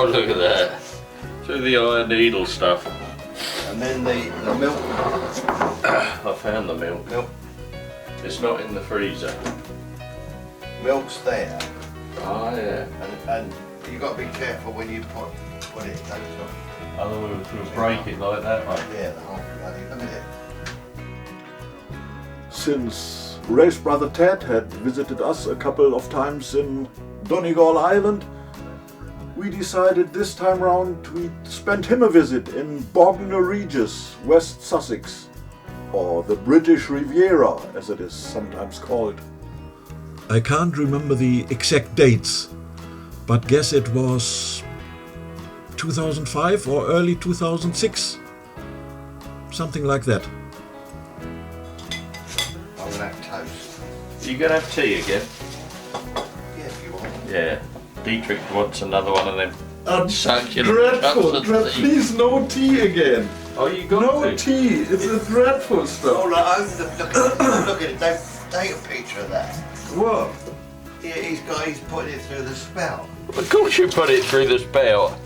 Oh, look at that. Through the iron needle stuff. And then the milk. I found the milk. It's not in the freezer. Milk's there. Oh, yeah. And you've got to be careful when you put it close on. Otherwise we'll break it like that, right? Yeah, the whole bloody, look at it. Since Ray's brother Ted had visited us a couple of times in Donegal Island, we decided this time round we'd spend him a visit in Bognor, Regis, West Sussex, or the British Riviera as it is sometimes called. I can't remember the exact dates, but guess it was 2005 or early 2006, something like that. I'm gonna have toast. You gonna have tea again? Yeah, if you want. Yeah. Dietrich wants another one of them. Dreadful, please no tea again. Oh, you got no to. tea, it's a dreadful stuff. Oh, look at it, take a picture of that. What? Yeah, he's putting it through the spout. Of course you put it through the spout.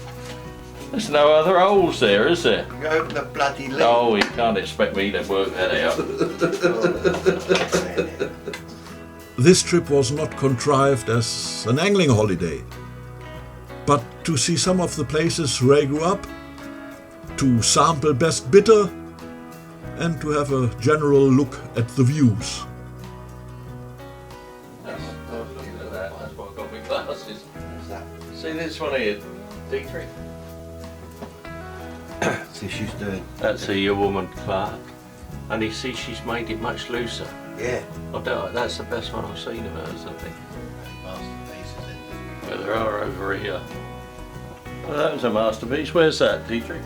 There's no other holes there, is there? You open the bloody lid. Oh, you can't expect me to work that out. This trip was not contrived as an angling holiday, but to see some of the places Ray grew up, to sample best bitter, and to have a general look at the views. Look at that, that's why I got my glasses. What's that? See this one here, Dietrich? See, she's doing. That's a yeowoman Clark. And you see she's made it much looser. Yeah. That's the best one I've seen of hers, I think. Masterpieces, isn't it? Well, there are over here. Well, that was a masterpiece. Where's that, Dietrich?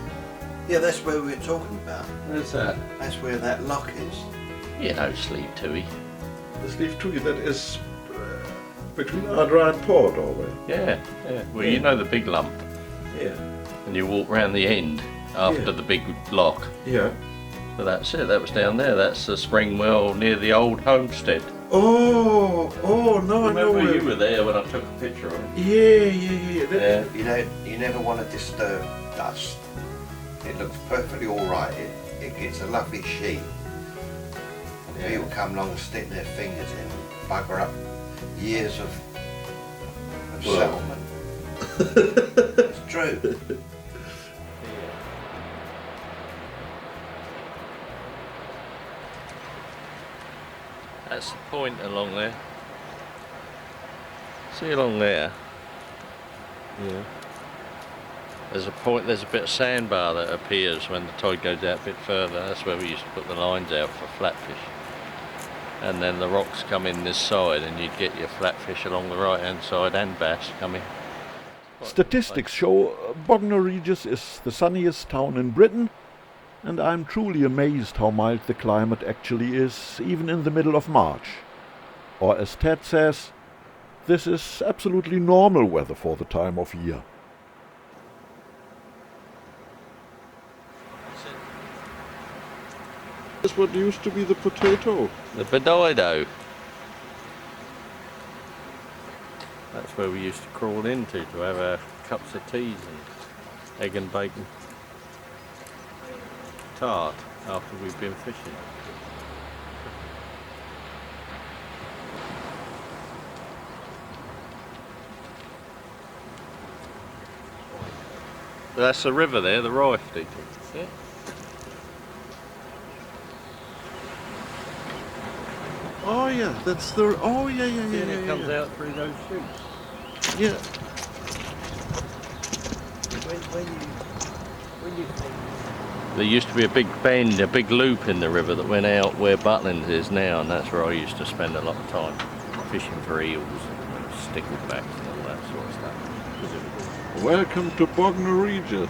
Yeah, that's where we were talking about. Where's that? That's where that lock is. You know, Sleeve Tui. The Sleeve Tui, that is between Ardra and Port, always. Yeah. Well, you know the big lump. Yeah. And you walk round the end after the big lock. Yeah. But that's it, that was down there. That's the spring well near the old homestead. Oh, no, I know. Remember you were there when I took a picture of it? Yeah. You never want to disturb dust. It looks perfectly all right. It's a lovely sheet. And people come along and stick their fingers in and bugger up years of settlement. It's true. That's the point along there. See along there? Yeah. There's a point, there's a bit of sandbar that appears when the tide goes out a bit further. That's where we used to put the lines out for flatfish. And then the rocks come in this side and you'd get your flatfish along the right hand side and bass coming. Statistics show Bognor Regis is the sunniest town in Britain, and I'm truly amazed how mild the climate actually is, even in the middle of March. Or as Ted says, this is absolutely normal weather for the time of year. This is what used to be the potato. The Bedido. That's where we used to crawl into to have our cups of teas and egg and bacon tart after we've been fishing. But that's the river there, the Rife, Dietrich. Yeah. Oh yeah, that's the. Oh yeah. And it comes out through those shoots. Yeah. There used to be a big bend, a big loop in the river that went out where Butlins is now, and that's where I used to spend a lot of time fishing for eels and sticklebacks and all that sort of stuff. Welcome to Bognor Regis,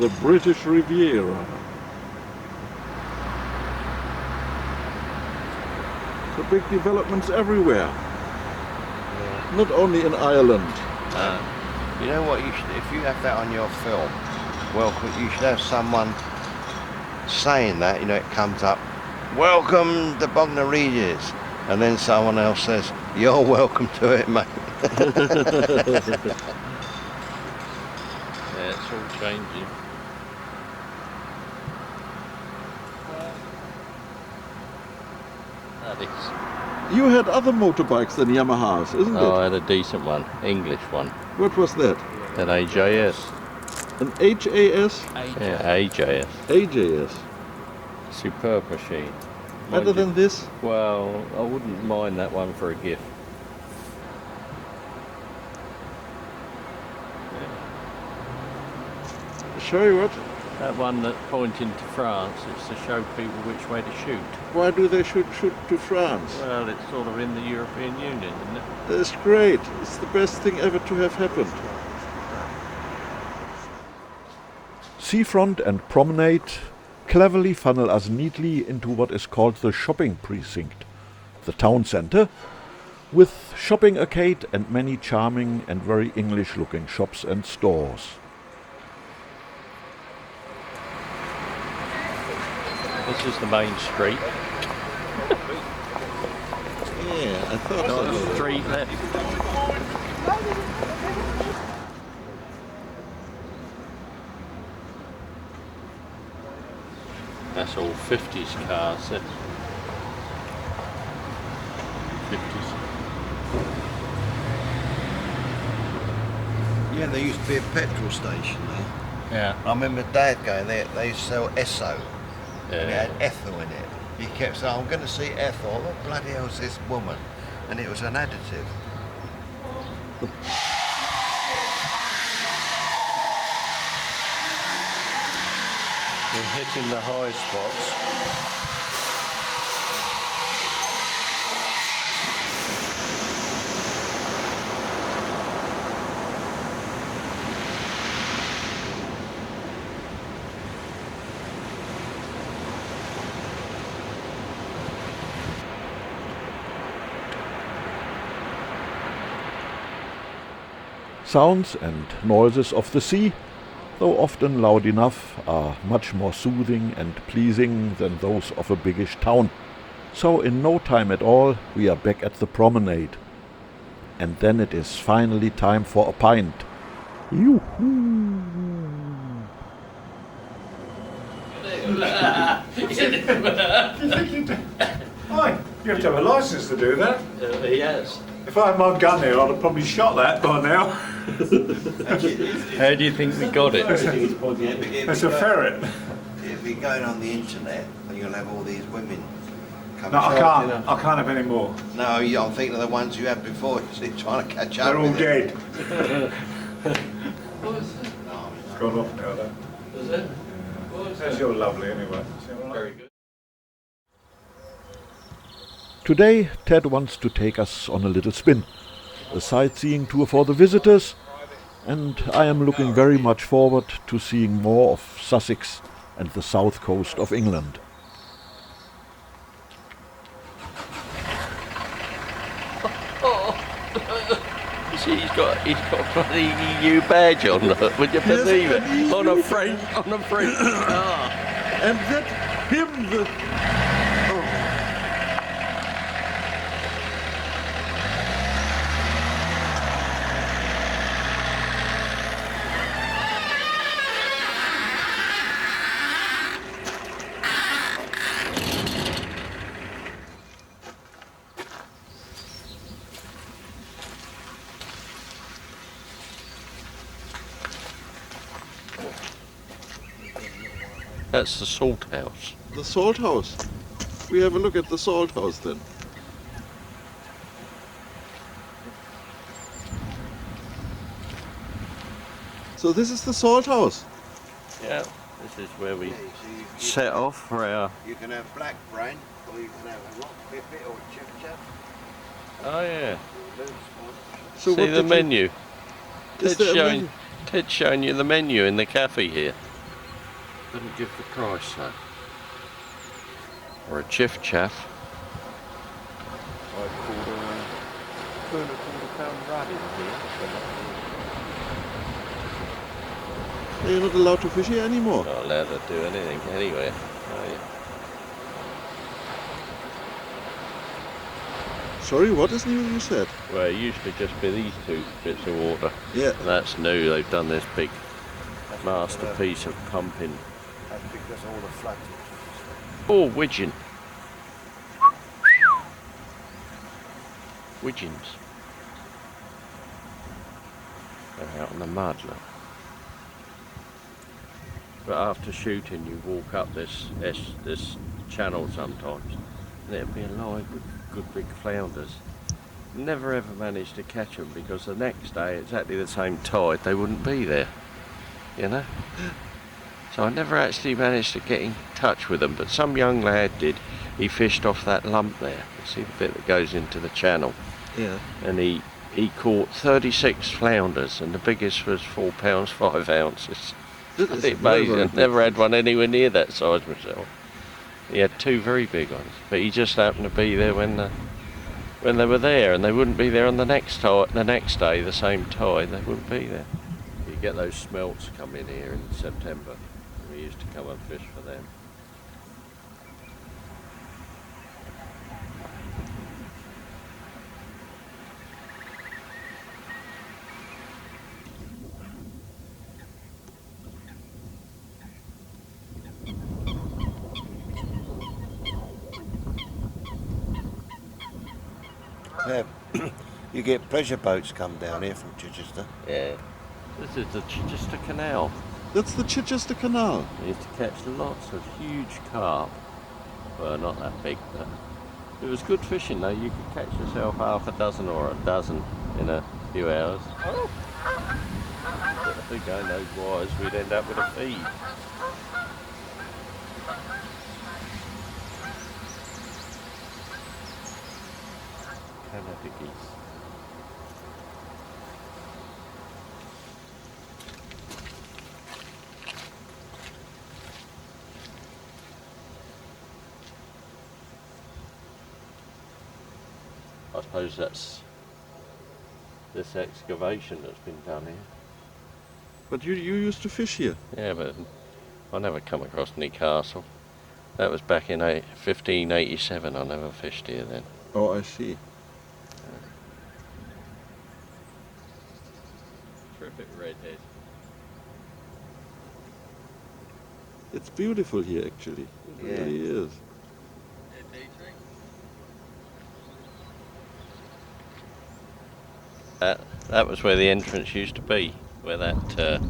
the British Riviera. The big developments everywhere, not only in Ireland. You know what? If you have that on your film, welcome. You should have someone saying that. You know, it comes up. Welcome to Bognor Regis, and then someone else says, "You're welcome to it, mate." Yeah, it's all changing. That is. You had other motorbikes than Yamahas, isn't Oh, I it? had a decent one, English one. What was that? An AJS. An HAS? Yeah, AJS. AJS. Superb machine. Better Mind than you- this? Well, I wouldn't mind that one for a gift. Show you what? That one that's pointing to France, it's to show people which way to shoot. Why do they shoot to France? Well, it's sort of in the European Union, isn't it? That's great. It's the best thing ever to have happened. Seafront and promenade cleverly funnel us neatly into what is called the shopping precinct, the town centre, with shopping arcade and many charming and very English-looking shops and stores. This is the main street. Yeah, I thought Got a street left. That's all 50s cars, eh? 50s. Yeah, there used to be a petrol station there. Yeah. I remember Dad going there, they used to sell Esso. And it Yeah. had Ethel in it. He kept saying, I'm going to see Ethel. What bloody hell's this woman? And it was an additive. We're hitting the high spots. Sounds and noises of the sea, though often loud enough, are much more soothing and pleasing than those of a biggish town. So in no time at all we are back at the promenade. And then it is finally time for a pint. Yoo-hoo! Hi, you have to have a licence to do that. Yes. If I had my gun here, I'd have probably shot that by now. How do you think we got it? It's a ferret. It'll be going on the internet and you'll have all these women come No, I charging can't. up. I can't have any more. No, I'm thinking of the ones you had before. You're trying to catch up. They're all with it. dead. It's gone off now, though. Is it? That's your lovely anyway. Very good. Today Ted wants to take us on a little spin. A sightseeing tour for the visitors, and I am looking very much forward to seeing more of Sussex and the south coast of England. See, he's got a bloody EU badge on. Would you believe it? On a French car. And that him, the... That's the salt house. The salt house. We have a look at the salt house then. So this is the salt house. Yeah. This is where we Yeah, so you set off for our. You can have black brain, or you can have a rock pipit or a chip chap. Oh yeah. So See what the did you- menu. Is Ted's there a showing, menu? Ted's showing you the menu in the cafe here. Doesn't give the price though. Or a chiff chaff. I called a £2.25 rad in here. You're not allowed to fish here anymore. Not allowed to do anything anywhere. Are you? Sorry, what is new you said? Well, it used to just be these two bits of water. Yeah. And that's new, they've done this big masterpiece of pumping. That's because all the floods. Oh, widgeon. Widgeons. They're out in the mud, look. But after shooting, you walk up this channel sometimes, and it'll be alive with good big flounders. Never ever managed to catch them because the next day, exactly the same tide, they wouldn't be there, you know. So I never actually managed to get in touch with them, but some young lad did. He fished off that lump there. You see the bit that goes into the channel? Yeah. And he caught 36 flounders, and the biggest was 4 pounds 5 ounces. That is Amazing. very I've never had one anywhere near that size myself. He had 2 very big ones, but he just happened to be there when they were there, and they wouldn't be there on the next day, the same tide. They wouldn't be there. You get those smelts come in here in September. We used to come and fish for them. You get pleasure boats come down here from Chichester. Yeah. This is the Chichester Canal. That's the Chichester Canal. We used to catch lots of huge carp. Well, not that big, but it was good fishing though. You could catch yourself half a dozen or a dozen in a few hours. Oh. But I think I know wise we'd end up with a feed. Canada geese. I suppose that's this excavation that's been done here. But you used to fish here? Yeah, but I never come across any castle. That was back in 1587. I never fished here then. Oh, I see. Terrific redhead. It's beautiful here, actually. It Yeah. really is. Dietrich? That was where the entrance used to be, where that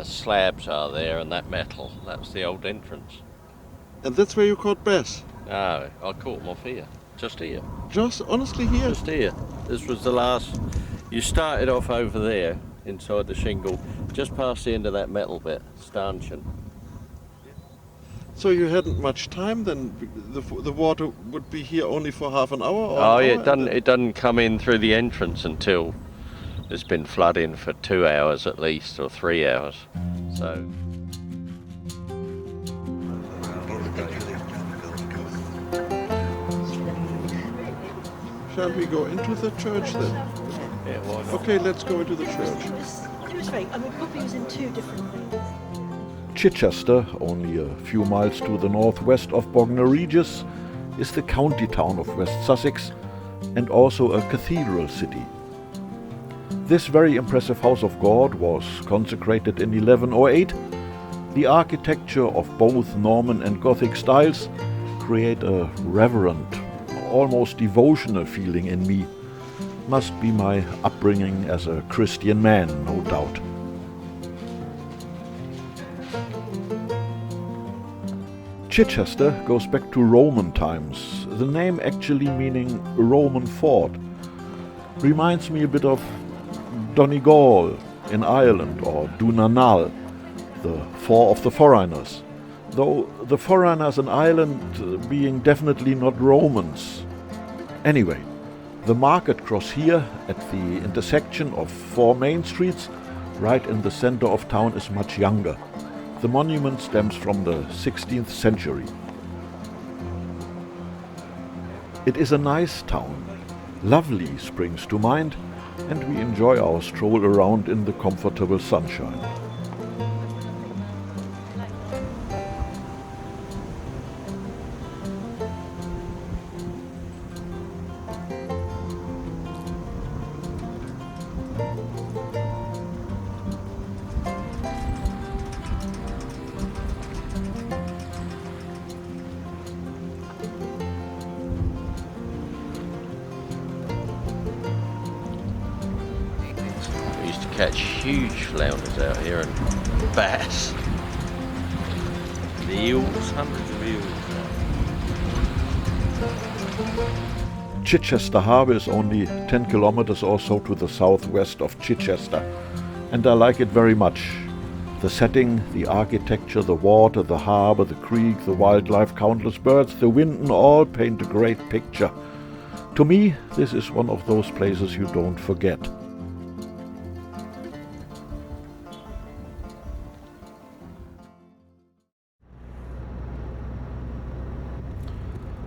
slabs are there and that metal. That's the old entrance. And that's where you caught bass? No, I caught them off here. Just here. Just honestly here? Just here. This was the last. You started off over there, inside the shingle, just past the end of that metal bit, stanchion. So you hadn't much time then? The water would be here only for half an hour? Or Oh an yeah, hour it doesn't come in through the entrance until it's been flooding for 2 hours at least, or 3 hours. So. Shall we go into the church then? Yeah, why not? Okay, let's go into the church. It was very, I mean, probably was in 2 different things. Chichester, only a few miles to the northwest of Bognor Regis, is the county town of West Sussex and also a cathedral city. This very impressive house of God was consecrated in 1108. The architecture of both Norman and Gothic styles create a reverent, almost devotional feeling in me. Must be my upbringing as a Christian man, no doubt. Chichester goes back to Roman times, the name actually meaning Roman fort. Reminds me a bit of Donegal in Ireland or Dunanal, the Four of the Foreigners, though the foreigners in Ireland being definitely not Romans. Anyway, the market cross here at the intersection of 4 main streets, right in the center of town, is much younger. The monument stems from the 16th century. It is a nice town. Lovely springs to mind, and we enjoy our stroll around in the comfortable sunshine. catch huge flounders out here and bass. The eels, hundreds of eels. Chichester Harbour is only 10 kilometers or so to the southwest of Chichester, and I like it very much. The setting, the architecture, the water, the harbour, the creek, the wildlife, countless birds, the wind and all paint a great picture. To me, this is one of those places you don't forget.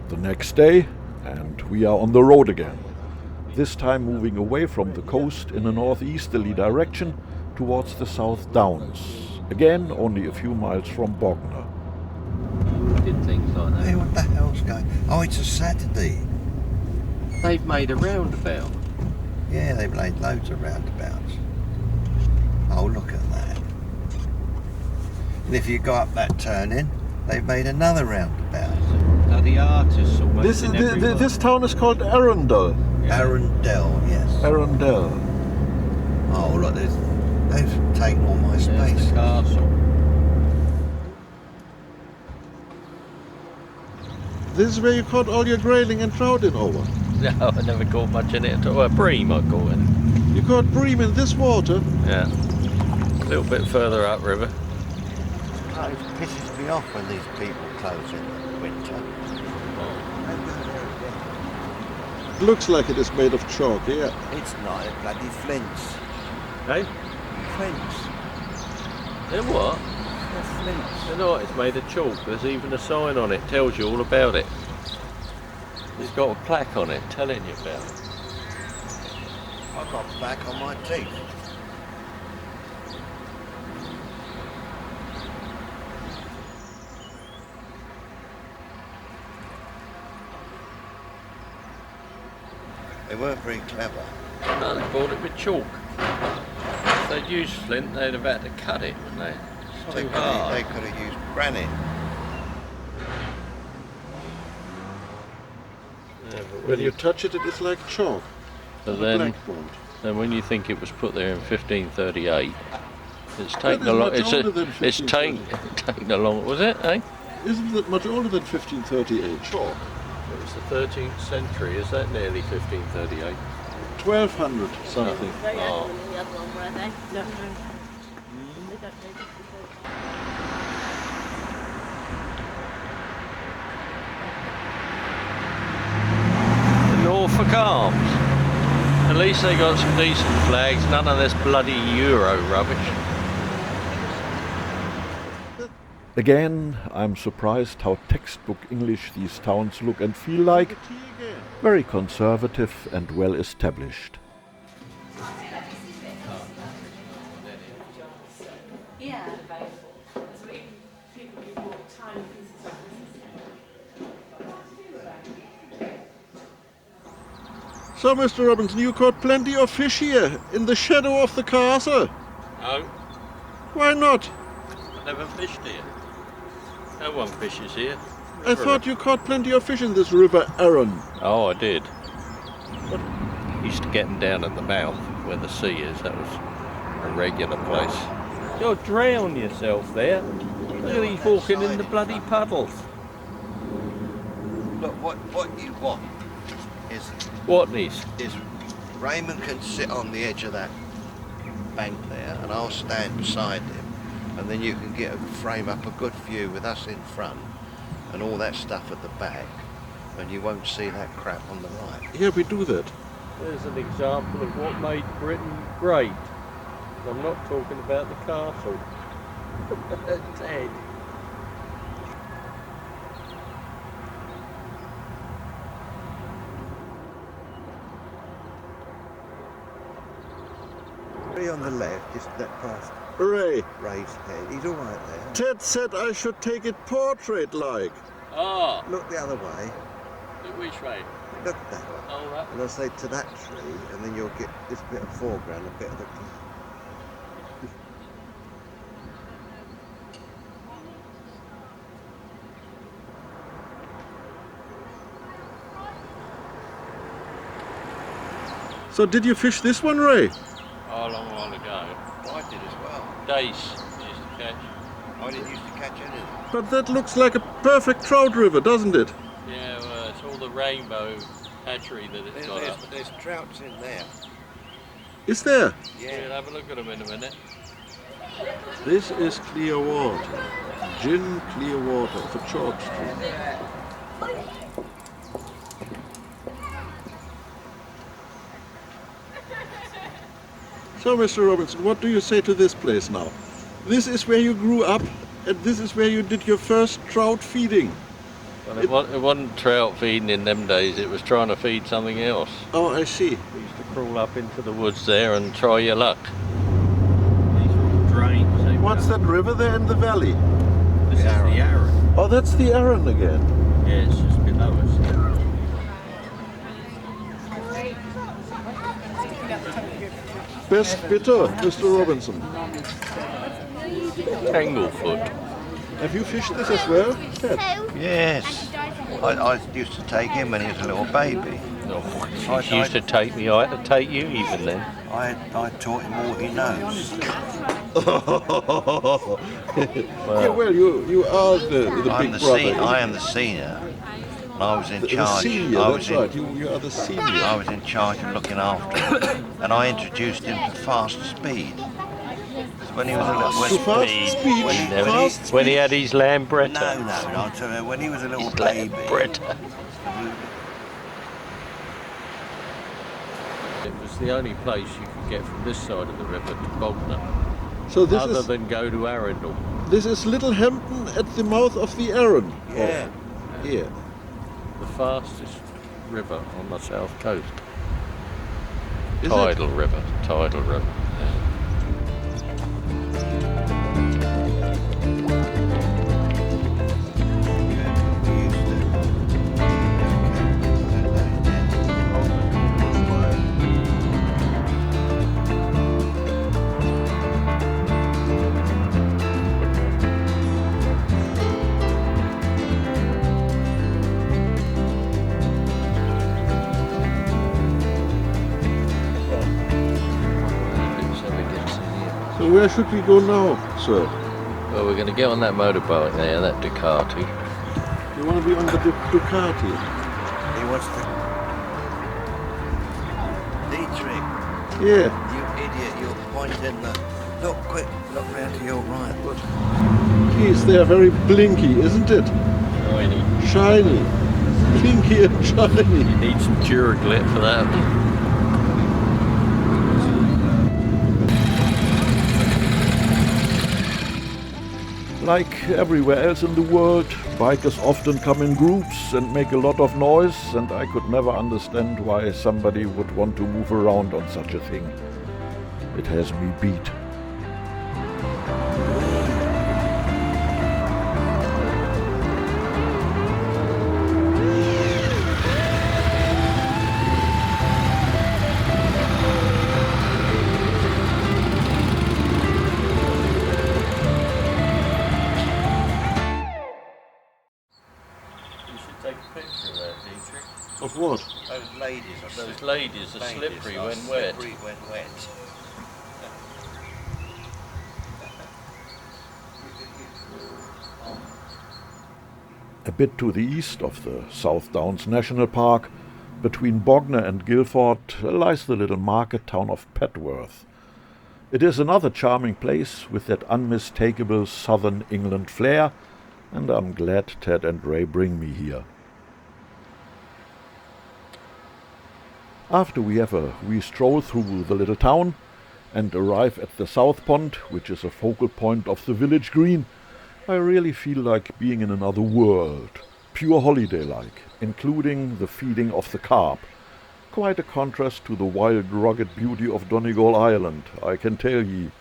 The next day, and we are on the road again. This time moving away from the coast in a northeasterly direction towards the South Downs. Again, only a few miles from Bognor. Did things like Hey, that. what the hell's going? Oh, it's a Saturday. They've made a roundabout. Yeah, they've laid loads of roundabouts. Oh, look at that. And if you go up that turning, they've made another roundabout. Bloody artists almost in every one. This town is called Arundel. Arundel, yes. Arundel. Oh, look, they've taken all my There's space. the castle. This is where you caught all your grayling and trout in over. No, I never caught much in it at all. Well, bream I caught it. You caught bream in this water? Yeah. A little bit further upriver. Oh, it pisses me off when these people close in the winter. Looks like it is made of chalk, yeah. It's not, it's bloody flints. Hey? Flints. Then what? They're flints. You know what? It's made of chalk. There's even a sign on it. Tells you all about it. It's got a plaque on it telling you about it. I've got black on my teeth. They weren't very clever. No, they bought it with chalk. If they'd used flint, they'd have had to cut it, wouldn't they? It's They too could hard. have used granite. Yeah, but When you touch it, it is like chalk. so on a then, blackboard. then when you think it was put there in 1538, it's taken is a long. much It's older than it's taken a long. Was it? Eh? Isn't that much older than 1538? Chalk. It was the 13th century. Is that nearly 1538? 1200 something. Very Oh. early than the other one, were they? No. They don't know. The Norfolk Arms. At least they got some decent flags. None of this bloody Euro rubbish. Again, I'm surprised how textbook English these towns look and feel like. Very conservative and well established. Yeah. So, Mr. Robinson, you caught plenty of fish here in the shadow of the castle. No, Why not? I never fished here. No one fishes here. I thought you caught plenty of fish in this river Arun. Oh, I did. But used to get them down at the mouth where the sea is. That was a regular place. You'll drown yourself there. Look at these walking in the bloody puddles. Look, what you want is What is? Raymond can sit on the edge of that bank there and I'll stand beside him and then you can frame up a good view with us in front and all that stuff at the back and you won't see that crap on the right. Yeah, we do that. There's an example of what made Britain great. I'm not talking about the castle. Ted. On the left, just that past Ray, Ray's head. He's all right there. Ted said I should take it portrait-like. Ah, Look the other way. look which way? Look that way. Oh, that. And I'll say to that tree, and then you'll get this bit of foreground, a bit of the. So did you fish this one, Ray? Oh, a long while ago. I did as well. Dace used to catch. I didn't used to catch anything. But that looks like a perfect trout river, doesn't it? Yeah, well, it's all the rainbow hatchery that it's got up. There's trouts in there. Is there? Yeah, we'll have a look at them in a minute. This is clear water. Gin clear water of a chalk stream. So, Mr. Robinson, what do you say to this place now? This is where you grew up, and this is where you did your first trout feeding. Well, it wasn't trout feeding in them days, it was trying to feed something else. Oh, I see. We used to crawl up into the woods there and try your luck. These are all drains. What's that river there in the valley? This is the Arun. Oh, that's the Arun again. Yeah, it's just below us. Best bitter, Mr. Robinson. Tanglefoot. Have you fished this as well, Ted? Yes. I used to take him when he was a little baby. No, he used to take me, I had to take you even then. I taught him all he knows. Yeah, well, you are the I'm big the brother. I am the senior. And I was in The charge. senior, I was that's in, right. You are the senior. I was in charge of looking after him. And I introduced him to fast speed. When he was a little To fast speed, When he had his lambretta. No, I'll tell you, when he was a little His baby. lambretta. It was the only place you could get from this side of the river to Bognor, So this other is than go to Arundel. this is Little Hampton at the mouth of the Arun. Yeah. Oh, here. The fastest river on the south coast. Is it? Tidal river. So where should we go now, sir? Well, we're going to get on that motorbike there, that Ducati. You want to be on the Ducati? He wants to. Dietrich, Yeah. you idiot, you're pointing the. Look, quick, look round to your right. Look. Geez, they are very blinky, isn't it? Shiny. Shiny. Blinky and shiny. You need some Duraglit for that. Like everywhere else in the world, bikers often come in groups and make a lot of noise, and I could never understand why somebody would want to move around on such a thing. It has me beat. Take a picture of that, Dietrich. Of what? Those ladies are Those ladies are slippery when wet. Slippery when wet. A bit to the east of the South Downs National Park, between Bognor and Guildford, lies the little market town of Petworth. It is another charming place with that unmistakable southern England flair, and I'm glad Ted and Ray bring me here. After we have a wee stroll through the little town and arrive at the South Pond, which is a focal point of the village green, I really feel like being in another world, pure holiday-like, including the feeding of the carp. Quite a contrast to the wild, rugged beauty of Donegal Island, I can tell ye.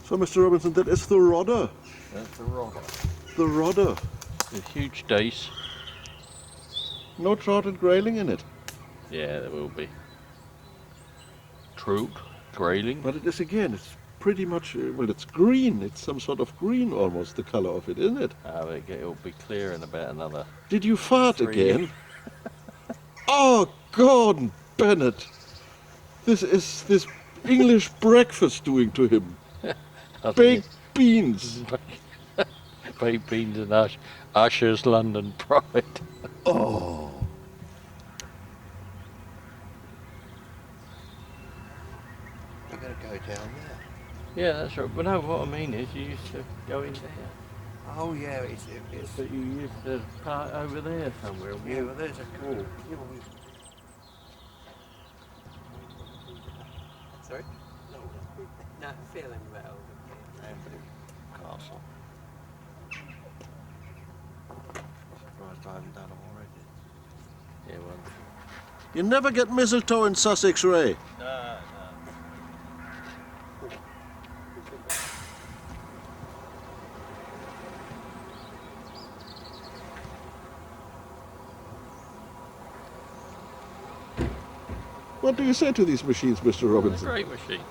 So, Mr. Robinson, that is the rodder. That's the rock. The rodder. A huge dace. No trout and grayling in it. Yeah, there will be. Trout, grayling. But it is again, it's pretty much, well, it's green. It's some sort of green almost, the color of it, isn't it? It'll be clear in about another. Did you fart 3 again? Oh, Gordon Bennett. This is this English breakfast doing to him. Baked beans. Baked beans and Usher's London Pride. Oh. We're going to go down there. Yeah, that's right. But no, what I mean is you used to go in there. Oh yeah, it's But you used to park over there somewhere. yeah. Well, there's a cool. Yeah, well, Sorry? No, feeling well. Castle. Surprised I haven't done it already. Yeah, well. You never get mistletoe in Sussex, Ray. No. What do you say to these machines, Mr. Robinson? Great machines.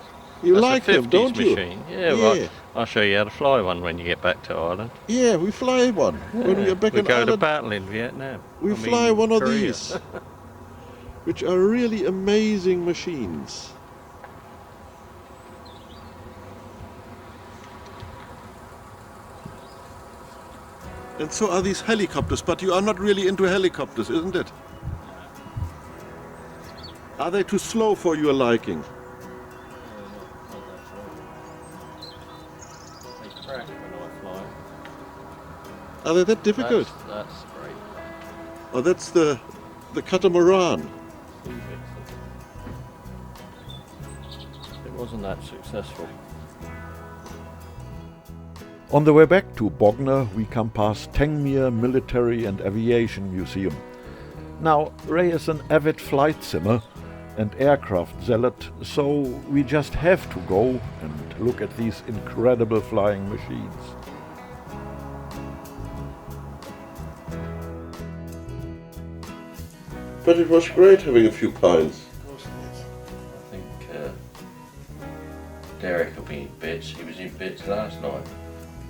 You That's like a them, 50s don't you? machine. Yeah, well, I'll show you how to fly one when you get back to Ireland. Yeah, we fly one. When we are back we in go to Ireland, battle in Vietnam. we fly one of Korea. these, which are really amazing machines. And so are these helicopters, but you are not really into helicopters, isn't it? Are they too slow for your liking? They crash when I fly. Are they that difficult? That's great. Oh, that's the catamaran. It wasn't that successful. On the way back to Bognor, we come past Tangmere Military and Aviation Museum. Now, Ray is an avid flight simmer and aircraft zealot, so we just have to go and look at these incredible flying machines. But it was great having a few pints. Of course it is. I think Derek will be in bits. He was in bits last night.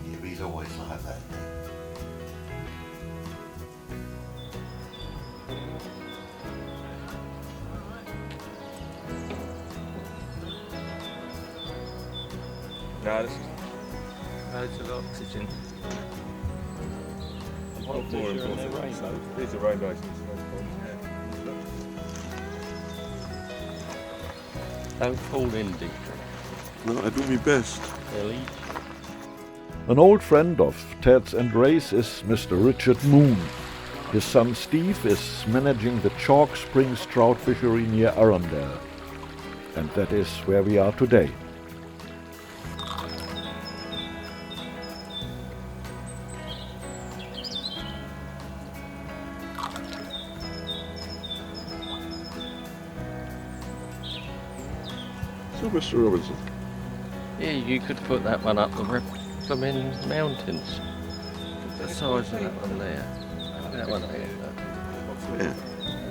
Yeah, he's always like that. No, this is Loads of oxygen. more important. These are rainbows. Don't fall in, Dietrich. No, I do my best. They'll eat. An old friend of Ted's and Ray's is Mr. Richard Moon. His son Steve is managing the Chalk Springs trout fishery near Arundel. And that is where we are today. So, Mr. Robinson, Yeah, you could put that one up the Rippleman Mountains. The size of that one there. That one there. yeah.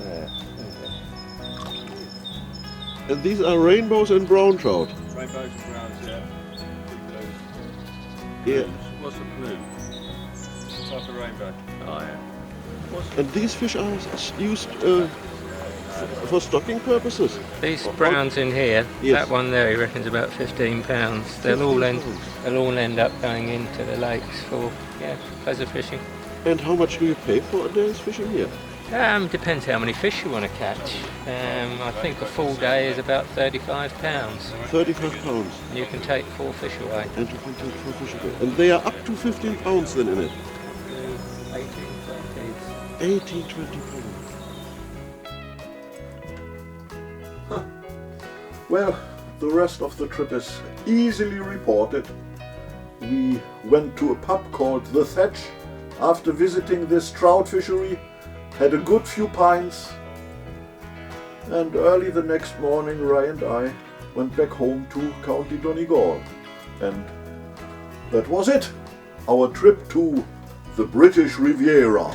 There. And these are rainbows and brown trout. Rainbows and browns, yeah. Yeah. What's the blue? It's like a rainbow. Oh yeah. And these fish are used for stocking purposes. These browns in here, Yes. that one there he reckons about £15. They'll all end up going into the lakes for pleasure fishing. And how much do you pay for a day's fishing here? Depends how many fish you want to catch. I think a full day is about £35. £35. You can take 4 fish away. And you can take 4 fish a day. And they are up to £15 then in it. 18, 20 pounds. Well, the rest of the trip is easily reported. We went to a pub called The Thatch after visiting this trout fishery, had a good few pints, and early the next morning Ray and I went back home to County Donegal. And that was it, our trip to the British Riviera.